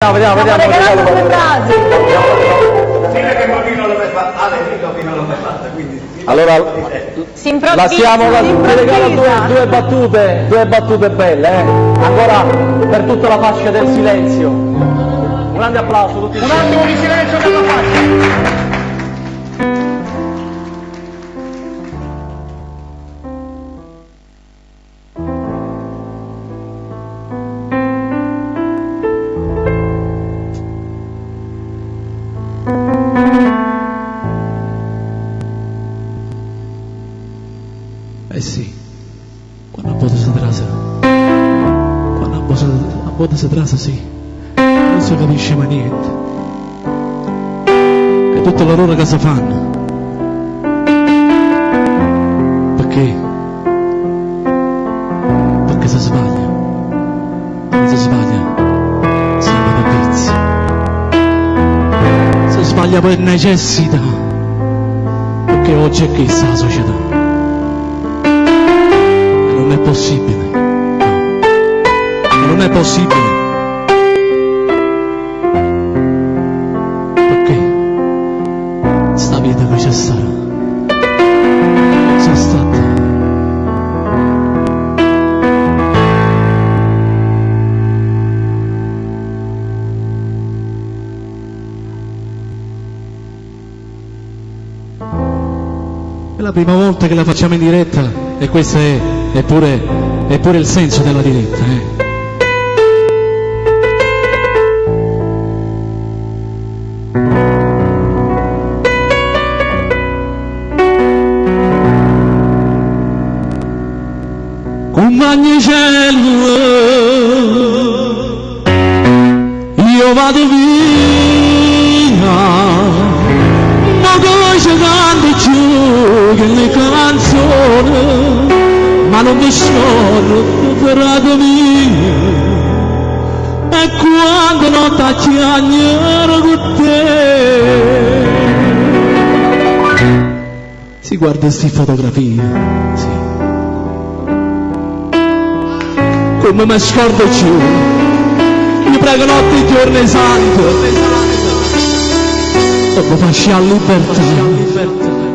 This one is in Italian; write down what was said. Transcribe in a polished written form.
Vediamo. Regalando due frasi. Dile che Marino l'ho mai fatta, fino l'ho mai fatta, quindi... Allora, Si improvvisa, lasciamo, si ti regalo improvvisa. due battute belle, ancora per tutta la fascia del silenzio. Un grande applauso tutti Un insieme. attimo di silenzio per la faccia. Eh sì, quando a volte si trasa, quando a volte si trasa sì, non si capisce mai niente. E tutto l'orrore che si fanno. Perché? Perché si sbaglia. Non si sbaglia, si ama da pezzi. Si sbaglia per necessità. Perché oggi è questa la società. Non è possibile, no, non è possibile, perché sta vita che c'è stata, c'è stata. È la prima volta che la facciamo in diretta e questo è pure il senso della diretta. Con Magnicello io vado via, ma cosa canto giù che le canzoni, ma non mi sono recuperato mia, e quando non ti chiamano con te si guarda queste fotografie, sì, come mi scordo più, mi prego notte e giorno santo e mi faccio a libertà.